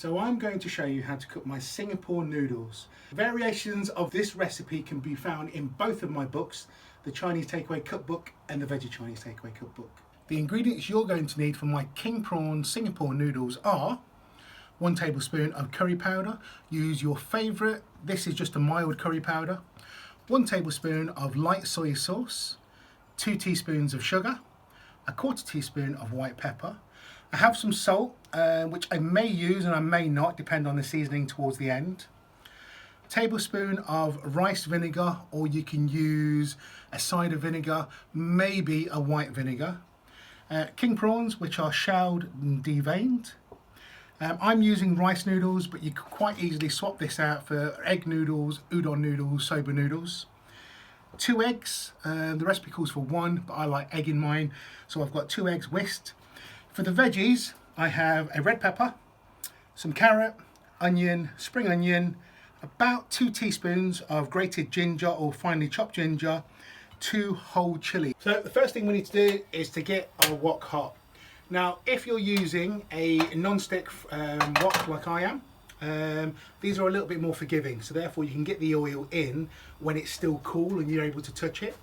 So I'm going to show you how to cook my Singapore noodles. Variations of this recipe can be found in both of my books, the Chinese Takeaway Cookbook and the Veggie Chinese Takeaway Cookbook. The ingredients you're going to need for my king prawn Singapore noodles are 1 tablespoon of curry powder. Use your favourite, this is just a mild curry powder. 1 tablespoon of light soy sauce, 2 teaspoons of sugar, 1/4 teaspoon of white pepper. I have some salt, which I may use and I may not, depend on the seasoning towards the end. Tablespoon of rice vinegar, or you can use a cider vinegar, maybe a white vinegar. King prawns, which are shelled and deveined. I'm using rice noodles, but you could quite easily swap this out for egg noodles, udon noodles, soba noodles. 2 eggs, the recipe calls for 1, but I like egg in mine, so I've got 2 eggs whisked. For the veggies, I have a red pepper, some carrot, onion, spring onion, about 2 teaspoons of grated ginger or finely chopped ginger, 2 whole chilies. So the first thing we need to do is to get our wok hot. Now, if you're using a non-stick wok like I am, these are a little bit more forgiving, so therefore you can get the oil in when it's still cool and you're able to touch it.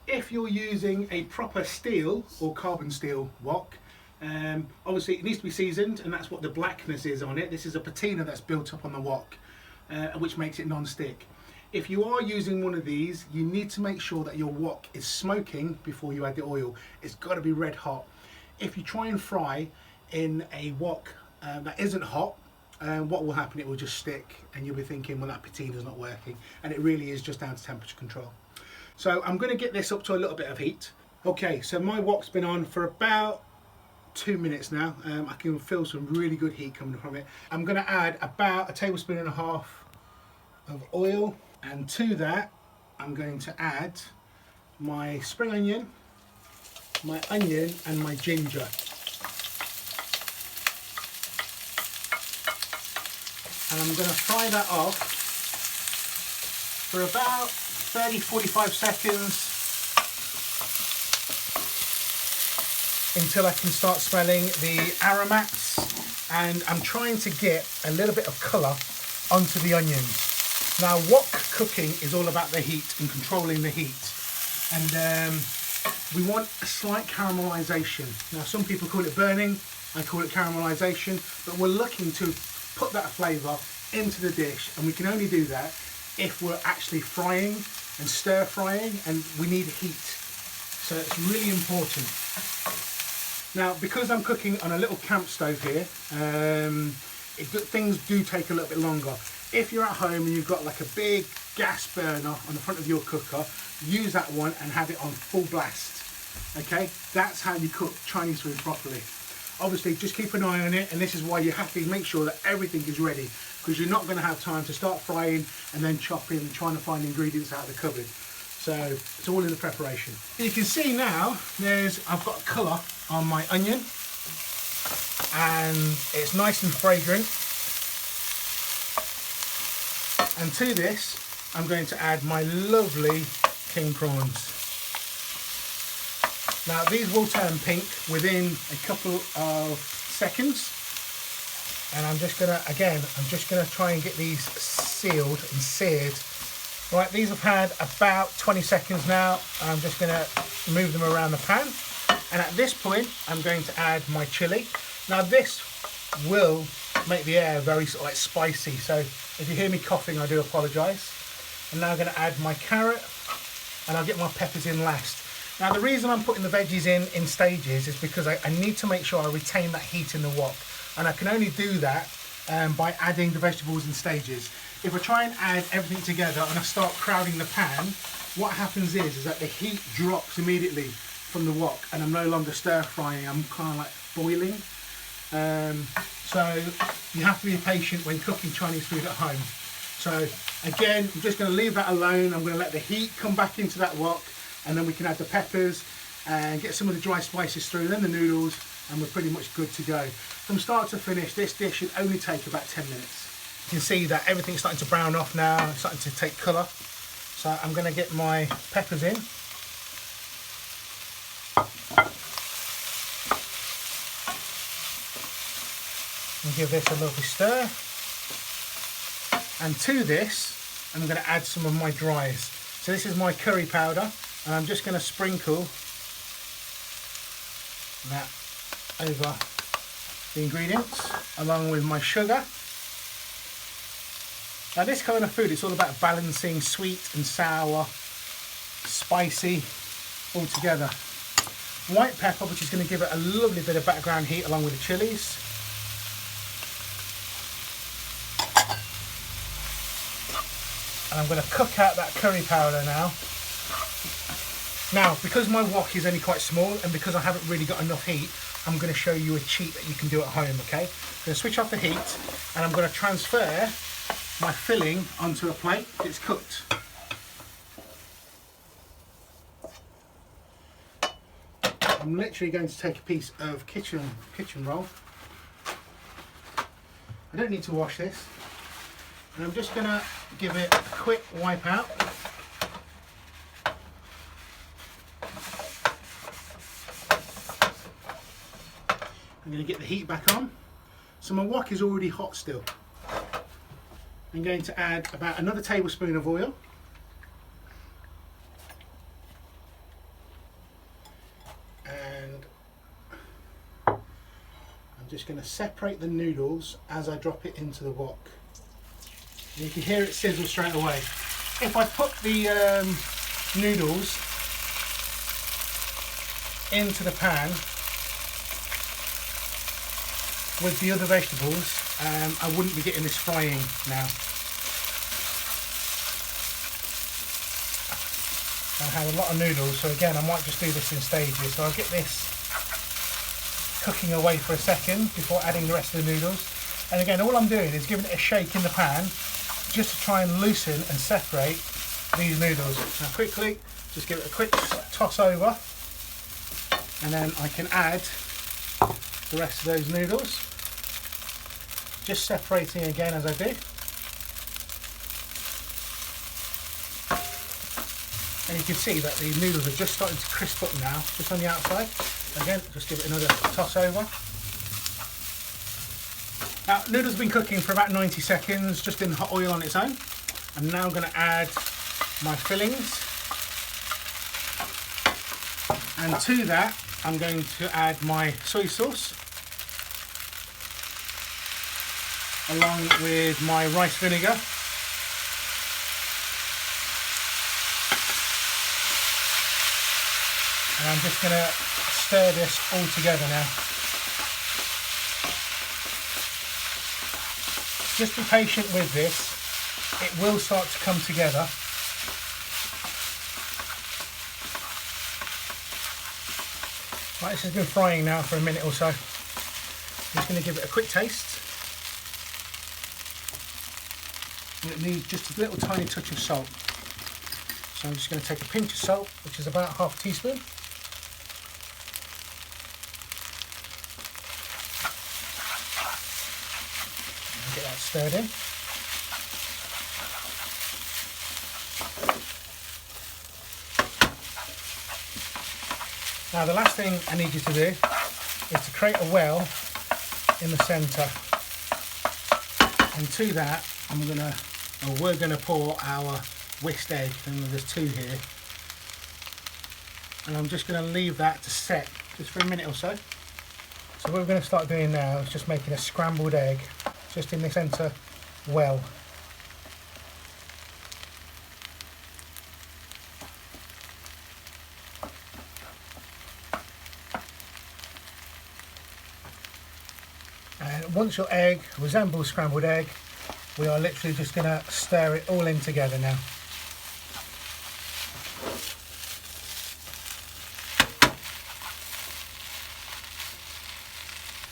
If you're using a proper steel or carbon steel wok, obviously it needs to be seasoned, and that's what the blackness is on it. This is a patina that's built up on the wok, which makes it non-stick. If you are using one of these, you need to make sure that your wok is smoking before you add the oil. It's got to be red hot. If you try and fry in a wok that isn't hot, what will happen? It will just stick, and you'll be thinking, well, that patina is not working, and it really is just down to temperature control. So I'm going to get this up to a little bit of heat. Okay, so my wok's been on for about 2 minutes now. I can feel some really good heat coming from it. I'm going to add about 1.5 tablespoons of oil, and to that I'm going to add my spring onion, my onion and my ginger. And I'm going to fry that off for about 30-45 seconds until I can start smelling the aromats, and I'm trying to get a little bit of colour onto the onions. Now, wok cooking is all about the heat and controlling the heat, and we want a slight caramelisation. Now, some people call it burning, I call it caramelisation, but we're looking to put that flavour into the dish, and we can only do that if we're actually frying and stir frying, and we need heat, so it's really important. Now, because I'm cooking on a little camp stove here, things do take a little bit longer. If you're at home and you've got like a big gas burner on the front of your cooker, use that one and have it on full blast. Okay, that's how you cook Chinese food properly. Obviously, just keep an eye on it, and this is why you have to make sure that everything is ready, because you're not going to have time to start frying and then chopping and trying to find ingredients out of the cupboard. So it's all in the preparation. You can see now I've got colour on my onion, and it's nice and fragrant. And to this, I'm going to add my lovely king prawns. Now, these will turn pink within a couple of seconds, and I'm just gonna try and get these sealed and seared. Right, these have had about 20 seconds now. I'm just gonna move them around the pan, and at this point, I'm going to add my chili. Now, this will make the air very sort of like spicy, so if you hear me coughing, I do apologise. I'm now going to add my carrot, and I'll get my peppers in last. Now, the reason I'm putting the veggies in stages is because I need to make sure I retain that heat in the wok, and I can only do that by adding the vegetables in stages. If I try and add everything together and I start crowding the pan, what happens is that the heat drops immediately from the wok, and I'm no longer stir frying, I'm kind of like boiling. So you have to be patient when cooking Chinese food at home. So again, I'm just going to leave that alone. I'm going to let the heat come back into that wok, and then we can add the peppers and get some of the dry spices through, then the noodles, and we're pretty much good to go. From start to finish, this dish should only take about 10 minutes. You can see that everything's starting to brown off now, it's starting to take colour. So I'm going to get my peppers in. give this a lovely stir. And to this, I'm going to add some of my dries. So this is my curry powder, and I'm just going to sprinkle that over the ingredients along with my sugar. Now this kind of food, it's all about balancing sweet and sour, spicy all together. White pepper, which is going to give it a lovely bit of background heat along with the chilies. And I'm going to cook out that curry powder now. Now, because my wok is only quite small and because I haven't really got enough heat, I'm going to show you a cheat that you can do at home, okay? I'm going to switch off the heat and I'm going to transfer my filling onto a plate. It's cooked. I'm literally going to take a piece of kitchen roll. I don't need to wash this. And I'm just going to give it a quick wipe out. I'm going to get the heat back on. So my wok is already hot still. I'm going to add about another tablespoon of oil. And I'm just going to separate the noodles as I drop it into the wok. And you can hear it sizzle straight away. If I put the noodles into the pan with the other vegetables, I wouldn't be getting this frying now. I have a lot of noodles, so again I might just do this in stages. So I'll get this cooking away for a second before adding the rest of the noodles. And again, all I'm doing is giving it a shake in the pan just to try and loosen and separate these noodles. Now quickly, just give it a quick toss over, and then I can add the rest of those noodles. Just separating again as I do. And you can see that the noodles are just starting to crisp up now, just on the outside. Again, just give it another toss over. Now, noodles have been cooking for about 90 seconds, just in hot oil on its own. I'm now going to add my fillings. And to that, I'm going to add my soy sauce, along with my rice vinegar. And I'm just going to stir this all together now. Just be patient with this, it will start to come together. Right, this has been frying now for a minute or so. I'm just going to give it a quick taste. And it needs just a little tiny touch of salt. So I'm just going to take a pinch of salt, which is about half a teaspoon. Get that stirred in. Now the last thing I need you to do is to create a well in the centre, and to that we're gonna pour our whisked egg, and there's 2 here, and I'm just gonna leave that to set just for a minute or so. So what we're going to start doing now is just making a scrambled egg just in the centre well. And once your egg resembles scrambled egg, we are literally just going to stir it all in together now.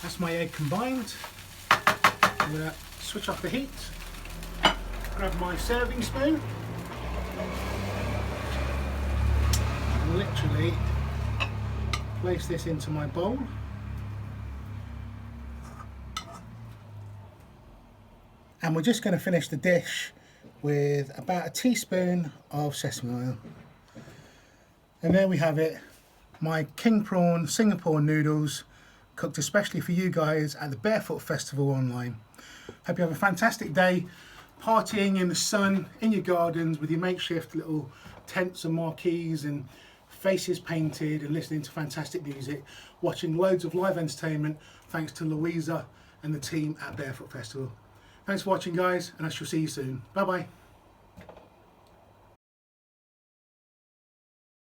That's my egg combined. I'm going to switch off the heat, grab my serving spoon, and literally place this into my bowl. And we're just going to finish the dish with about a teaspoon of sesame oil. And there we have it, my king prawn Singapore noodles cooked especially for you guys at the Barefoot Festival online. Hope you have a fantastic day, partying in the sun, in your gardens, with your makeshift little tents and marquees and faces painted, and listening to fantastic music, watching loads of live entertainment thanks to Louisa and the team at Barefoot Festival. Thanks for watching, guys, and I shall see you soon. Bye bye.